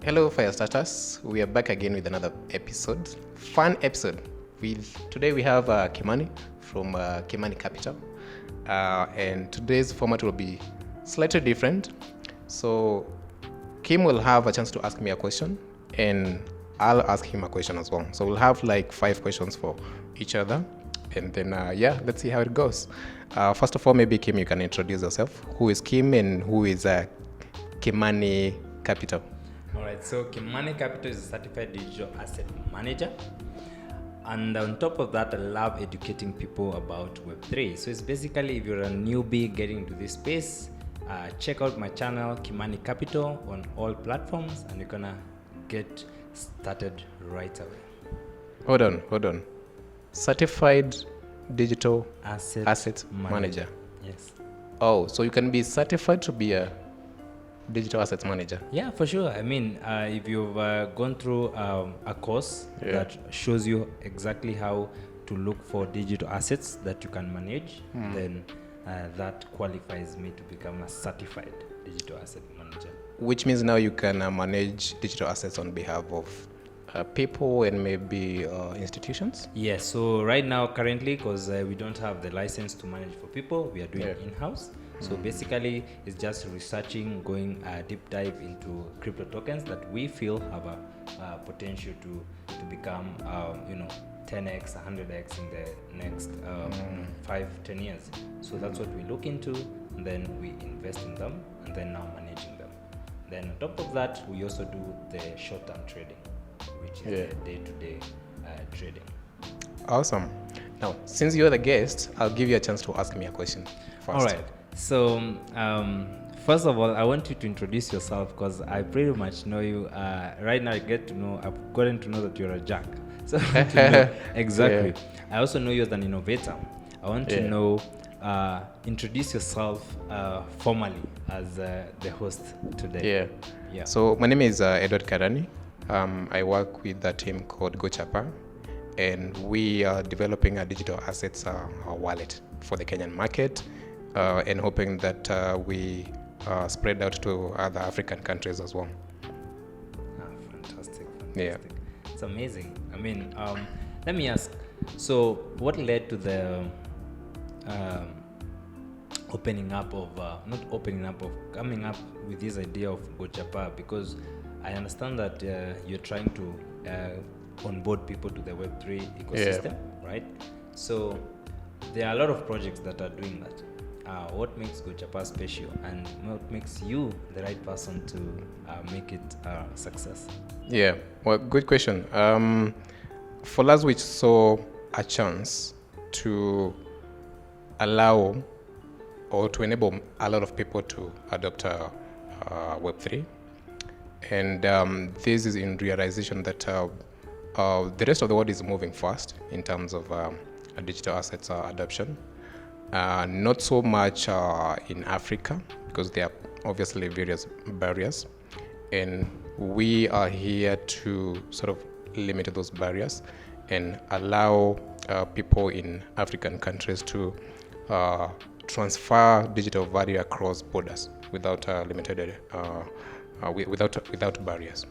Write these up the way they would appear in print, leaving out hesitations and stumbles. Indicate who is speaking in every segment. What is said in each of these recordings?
Speaker 1: Hello, Firestarters. We are back again with another episode. Fun episode. Today we have Kimani from Kimani Capital, and today's format will be slightly different. So Kim will have a chance to ask me a question, and I'll ask him a question as well. So we'll have like 5 questions for each other, and then let's see how it goes. First of all, maybe Kim, you can introduce yourself. Who is Kim, and who is Kimani Capital?
Speaker 2: All right, so Kimani Capital is a certified digital asset manager. And on top of that, I love educating people about Web3. So it's basically, if you're a newbie getting into this space, check out my channel, Kimani Capital, on all platforms, and you're gonna get started right away.
Speaker 1: Hold on. Certified digital
Speaker 2: Asset
Speaker 1: manager.
Speaker 2: Yes.
Speaker 1: Oh, so you can be certified to be a digital assets manager?
Speaker 2: Yeah, for sure. I mean, if you've gone through a course that shows you exactly how to look for digital assets that you can manage, then that qualifies me to become a certified digital asset manager.
Speaker 1: Which means now you can manage digital assets on behalf of people and maybe institutions?
Speaker 2: Yes, so right now, currently, because we don't have the license to manage for people, we are doing it in-house. So basically, it's just researching, going deep dive into crypto tokens that we feel have a potential to become, 10x, 100x in the next 5-10 years. So that's what we look into, and then we invest in them, and then now managing them. Then on top of that, we also do the short-term trading, which is the day-to-day trading.
Speaker 1: Awesome. Now, since you're the guest, I'll give you a chance to ask me a question first.
Speaker 2: All right. So, first of all, I want you to introduce yourself because I pretty much know you. Right now, I've gotten to know that you're a jack. So, I want to know exactly. I also know you as an innovator. I want to know, introduce yourself formally as the host today.
Speaker 1: Yeah. So, my name is Edward Karani. I work with a team called Gochapa, and we are developing a digital assets wallet for the Kenyan market. And hoping that we spread out to other African countries as well.
Speaker 2: Fantastic.
Speaker 1: Yeah.
Speaker 2: It's amazing. I mean, let me ask, so what led to the coming up with this idea of Gochapa? Because I understand that you're trying to onboard people to the Web3 ecosystem, right? So there are a lot of projects that are doing that. What makes Gochapa special, and what makes you the right person to make it a success? Yeah,
Speaker 1: well, good question. For us, we saw a chance to allow or to enable a lot of people to adopt Web3. And this is in realization that the rest of the world is moving fast in terms of digital assets adoption. Not so much in Africa, because there are obviously various barriers, and we are here to sort of limit those barriers and allow people in African countries to transfer digital value across borders without without barriers.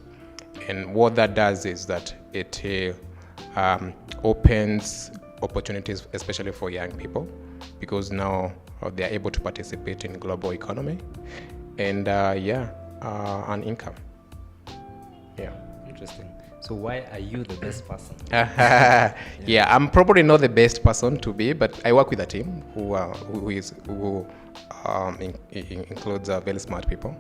Speaker 1: And what that does is that it opens opportunities, especially for young people, because now they are able to participate in global economy and earn income. Yeah.
Speaker 2: Interesting. So why are you the best person?
Speaker 1: I'm probably not the best person to be, but I work with a team who includes very smart people.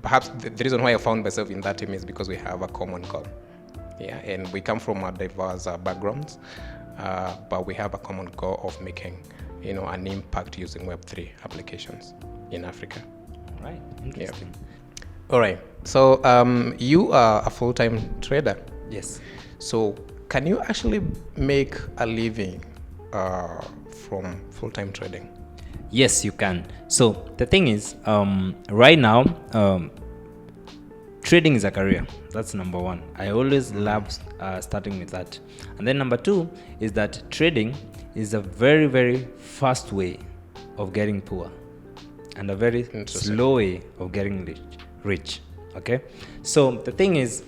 Speaker 1: Perhaps the reason why I found myself in that team is because we have a common goal. Yeah, and we come from diverse backgrounds, but we have a common goal of making, an impact using Web3 applications in Africa.
Speaker 2: All right, interesting.
Speaker 1: Yeah. All right, so you are a full-time trader.
Speaker 2: Yes.
Speaker 1: So can you actually make a living from full-time trading?
Speaker 2: Yes, you can. So the thing is, right now, trading is a career. That's number one. I always love starting with that. And then number two is that trading is a very, very fast way of getting poor. and a very slow way of getting rich. Okay, so the thing is,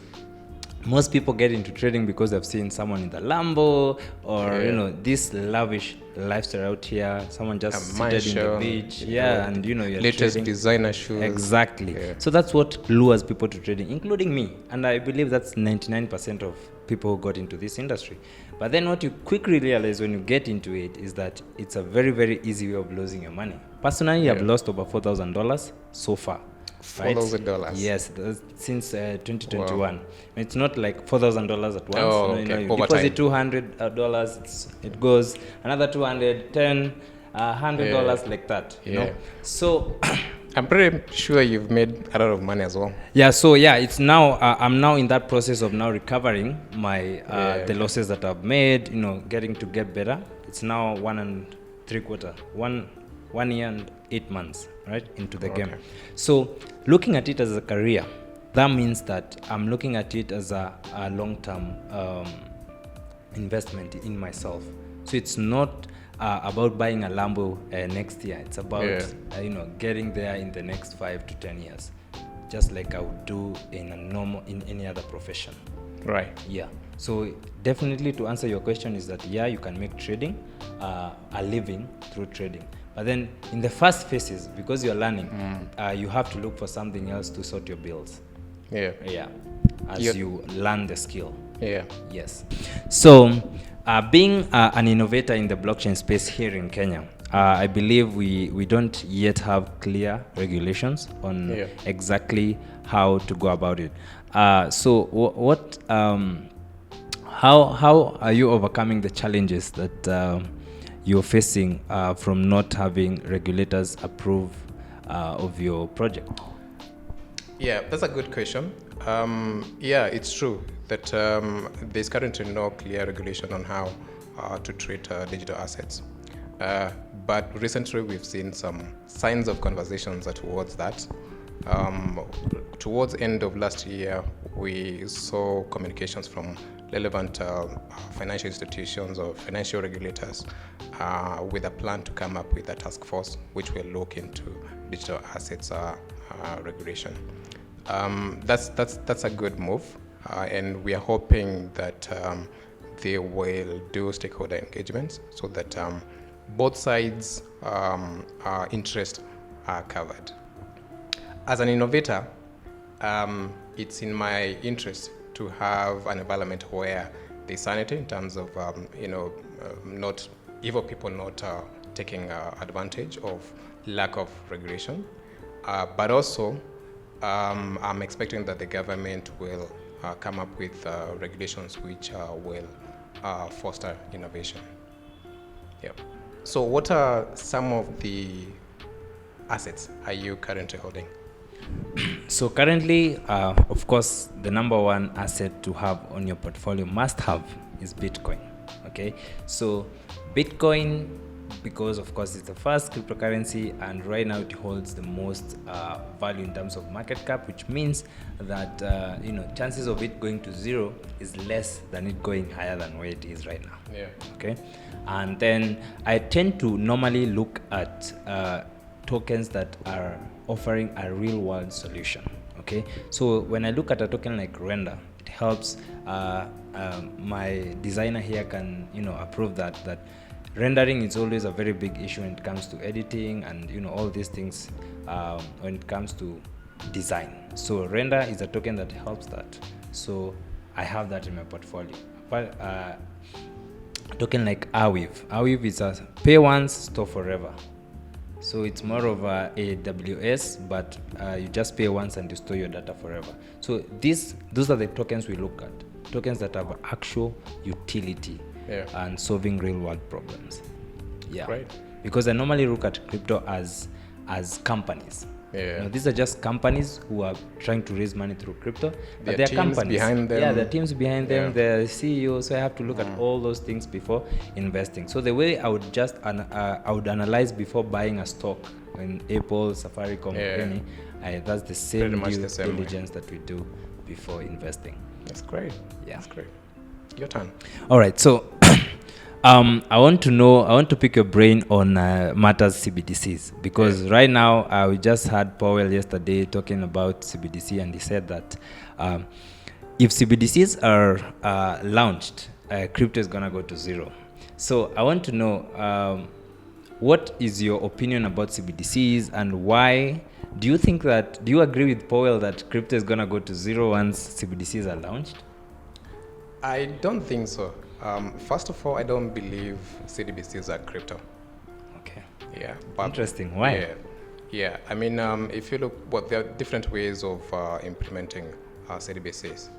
Speaker 2: most people get into trading because they've seen someone in the Lambo or this lavish lifestyle out here. Someone just seated in the beach, and you're
Speaker 1: latest
Speaker 2: trading.
Speaker 1: designer shoes.
Speaker 2: Exactly. Yeah. So that's what lures people to trading, including me. And I believe that's 99% of people who got into this industry. But then what you quickly realize when you get into it is that it's a very, very easy way of losing your money. Personally, I've lost over $4,000 so far.
Speaker 1: $4,000.
Speaker 2: Yes, since 2021. Wow. It's not like $4,000 at once.
Speaker 1: Oh, okay.
Speaker 2: You deposit $200, it goes another $200, $10, $100 like that. You know. So
Speaker 1: I'm pretty sure you've made a lot of money as well.
Speaker 2: Yeah. So it's now I'm now in that process of now recovering my the losses that I've made. Getting to get better. It's now 1 year and 8 months, right, into the game. So looking at it as a career, that means that I'm looking at it as a long-term investment in myself. So it's not about buying a Lambo next year. It's about getting there in the next 5 to 10 years, just like I would do in any other profession.
Speaker 1: Right.
Speaker 2: Yeah. So definitely, to answer your question, is that you can make trading a living through trading. But then in the first phases, because you're learning, you have to look for something else to sort your bills.
Speaker 1: Yeah.
Speaker 2: Yeah. As you learn the skill.
Speaker 1: Yeah.
Speaker 2: Yes. So being an innovator in the blockchain space here in Kenya, I believe we don't yet have clear regulations on exactly how to go about it. So how are you overcoming the challenges that you're facing from not having regulators approve of your project?
Speaker 1: Yeah, that's a good question. It's true that there's currently no clear regulation on how to treat digital assets. But recently we've seen some signs of conversations towards that. Towards end of last year, we saw communications from relevant financial institutions or financial regulators with a plan to come up with a task force which will look into digital assets regulation. That's a good move, and we are hoping that they will do stakeholder engagements so that both sides' interests are covered. As an innovator, it's in my interest to have an environment where there's sanity in terms of not evil people not taking advantage of lack of regulation, but also I'm expecting that the government will come up with regulations which will foster innovation. Yeah. So what are some of the assets are you currently holding?
Speaker 2: So currently, of course, the number one asset to have on your portfolio must have is Bitcoin. Okay, so Bitcoin, because of course it's the first cryptocurrency, and right now it holds the most value in terms of market cap, which means that chances of it going to zero is less than it going higher than where it is right now.
Speaker 1: Yeah.
Speaker 2: Okay, and then I tend to normally look at tokens that are offering a real world solution. Okay, so when I look at a token like Render, it helps my designer here can approve that rendering is always a very big issue when it comes to editing and all these things when it comes to design. So Render is a token that helps that. So I have that in my portfolio. But a token like Aweave is a pay once, store forever. So it's more of a AWS, but you just pay once and you store your data forever. So those are the tokens we look at, tokens that have actual utility and solving real world problems. Yeah.
Speaker 1: Right.
Speaker 2: Because I normally look at crypto as companies.
Speaker 1: Yeah.
Speaker 2: These are just companies who are trying to raise money through crypto, but
Speaker 1: There
Speaker 2: they're
Speaker 1: are teams
Speaker 2: companies
Speaker 1: behind them.
Speaker 2: Yeah, there are teams behind them. They're CEOs. So I have to look at all those things before investing. So the way I would I would analyze before buying a stock in Apple, Safaricom, or any, that's the same due diligence that we do before investing.
Speaker 1: That's great.
Speaker 2: Yeah.
Speaker 1: That's great. Your turn.
Speaker 2: All right. So I want to pick your brain on matters CBDCs, because right now we just had Powell yesterday talking about CBDC, and he said that if CBDCs are launched, crypto is gonna go to zero. So I want to know, what is your opinion about CBDCs, and why do you agree with Powell that crypto is gonna go to zero once CBDCs are launched?
Speaker 1: I don't think so. First of all, I don't believe CBDCs are crypto.
Speaker 2: Okay.
Speaker 1: Yeah.
Speaker 2: Interesting. Why?
Speaker 1: Yeah. Yeah. I mean, if you look, there are different ways of implementing CBDCs.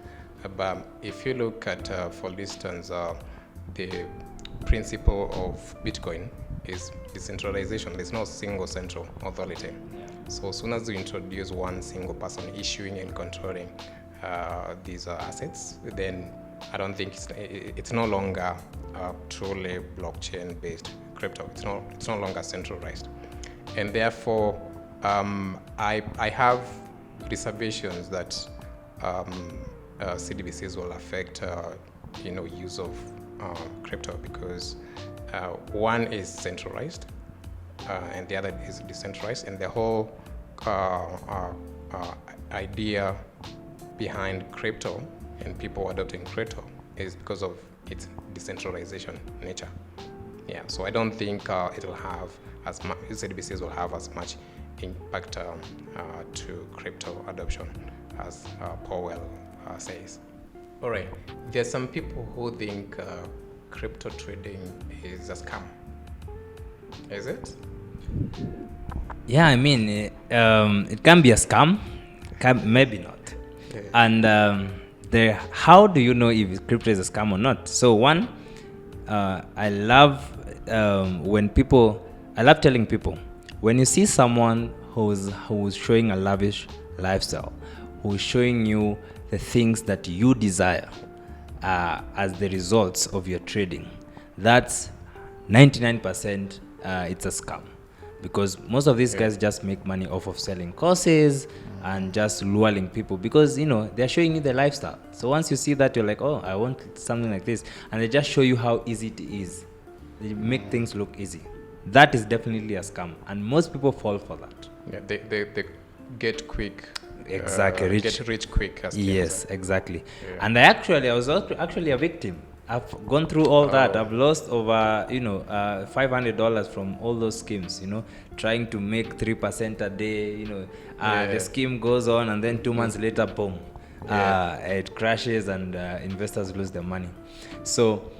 Speaker 1: But if you look at, for instance, the principle of Bitcoin is decentralization. There's no single central authority. So as soon as you introduce one single person issuing and controlling these assets, then I don't think it's no longer truly blockchain-based crypto. It's no longer centralized, and therefore I have reservations that CBDCs will affect use of crypto, because one is centralized and the other is decentralized, and the whole idea behind crypto and people adopting crypto is because of its decentralization nature. Yeah, so I don't think it'll have as much, CBDCs will have as much impact to crypto adoption as Powell says. All right, there's some people who think crypto trading is a scam. Is it?
Speaker 2: Yeah, I mean, it can be a scam, maybe not.
Speaker 1: Yeah.
Speaker 2: And how do you know if crypto is a scam or not? So one, I love telling people, when you see someone who's showing a lavish lifestyle, who's showing you the things that you desire as the results of your trading, that's 99% it's a scam. Because most of these guys just make money off of selling courses and just luring people, because they're showing you the lifestyle. So once you see that, you're like, oh, I want something like this, and they just show you how easy it is. They make things look easy. That is definitely a scam, and most people fall for that.
Speaker 1: Yeah, they get quick.
Speaker 2: Exactly,
Speaker 1: get rich quick.
Speaker 2: Yes, exactly.
Speaker 1: Yeah.
Speaker 2: And I was actually a victim. I've gone through all that. I've lost over, $500 from all those schemes, trying to make 3% a day, the scheme goes on, and then 2 months later, boom, it crashes, and investors lose their money. So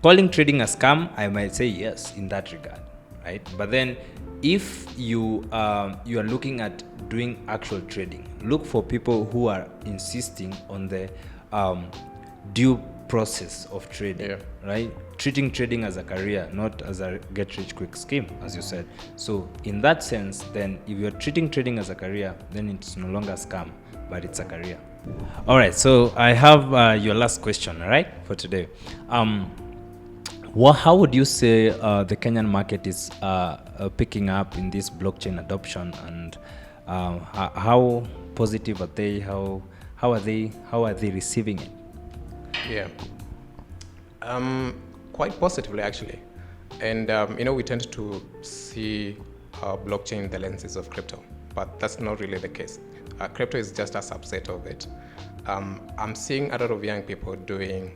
Speaker 2: calling trading a scam, I might say yes in that regard, right? But then if you are looking at doing actual trading, look for people who are insisting on the due process of trading, right? Treating trading as a career, not as a get-rich-quick scheme, as you said. So in that sense, then if you're treating trading as a career, then it's no longer a scam, but it's a career. All right, so I have your last question, all right, for today. How would you say the Kenyan market is picking up in this blockchain adoption, and how positive are they? How are they receiving it?
Speaker 1: Yeah, quite positively actually, and we tend to see blockchain in the lenses of crypto, but that's not really the case. Crypto is just a subset of it. I'm seeing a lot of young people doing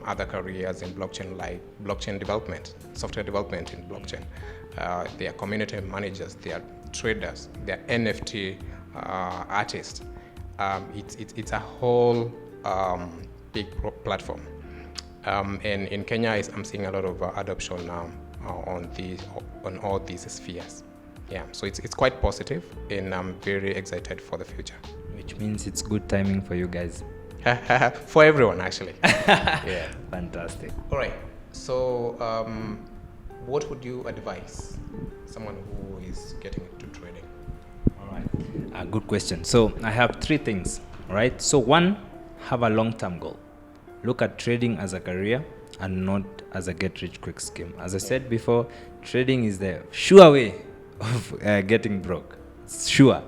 Speaker 1: other careers in blockchain, like blockchain development, software development in blockchain. They are community managers, they are traders, they are NFT artists. It's a whole big platform. And in Kenya, I'm seeing a lot of adoption now on all these spheres. Yeah, so it's quite positive, and I'm very excited for the future.
Speaker 2: Which means it's good timing for you guys.
Speaker 1: For everyone, actually. Yeah.
Speaker 2: Fantastic.
Speaker 1: All right. So, what would you advise someone who is getting into trading?
Speaker 2: All right. Good question. So, I have 3 things. All right. So, one, have a long-term goal. Look at trading as a career and not as a get-rich-quick scheme. As I said before, trading is the sure way of getting broke. It's sure.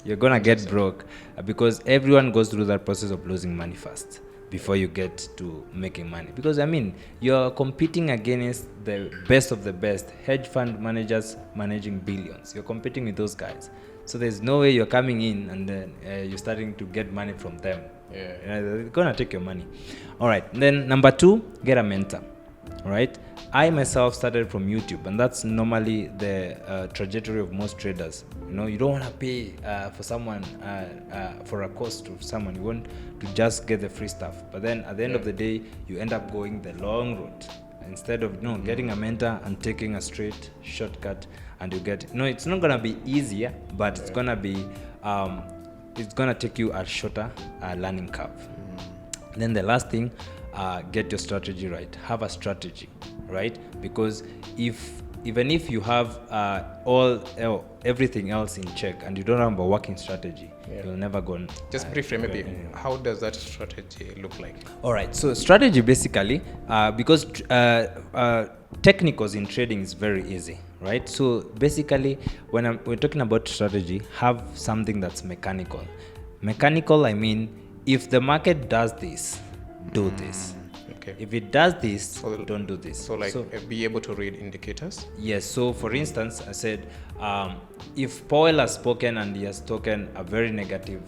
Speaker 2: You're going to get broke because everyone goes through that process of losing money first. before you get to making money. Because I mean, you're competing against the best of the best hedge fund managers managing billions. You're competing with those guys. So there's no way you're coming in and then you're starting to get money from them. They're gonna take your money. All right. Then number 2, get a mentor. All right. I myself started from YouTube, and that's normally the trajectory of most traders. You know, you don't want to pay for someone for a course to someone. You want to just get the free stuff. But then at the end of the day, you end up going the long route instead of getting a mentor and taking a straight shortcut, and you get it's not gonna be easier, but it's gonna be it's gonna take you a shorter learning curve. Then the last thing, get your strategy right. Have a strategy, right? Because even if you have everything else in check and you don't have a working strategy, you'll never go.
Speaker 1: Just briefly, maybe how does that strategy look like?
Speaker 2: All right. So strategy basically, because technicals in trading is very easy, right? So basically, when we're talking about strategy, have something that's mechanical. Mechanical, I mean, if the market does this, do this.
Speaker 1: Okay.
Speaker 2: If it does this, don't do this.
Speaker 1: So be able to read indicators?
Speaker 2: Yes. So for instance, I said, if Powell has spoken and he has spoken a very negative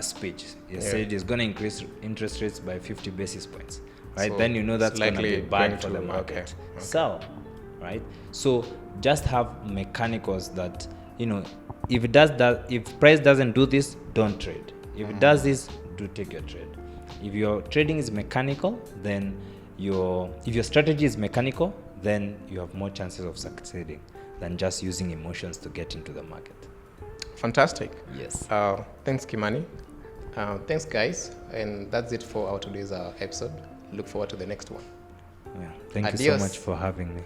Speaker 2: speech, he said he's going to increase interest rates by 50 basis points, right? So then you know that's going to be bad for the market. Okay. Sell, right? So just have mechanicals that, if it does that, if price doesn't do this, don't trade. If it does this, do take your trade. If your trading is mechanical, then if your strategy is mechanical, then you have more chances of succeeding than just using emotions to get into the market.
Speaker 1: Fantastic.
Speaker 2: Yes.
Speaker 1: Thanks, Kimani. Thanks, guys. And that's it for our today's episode. Look forward to the next one.
Speaker 2: Yeah. Thank you so much for having me.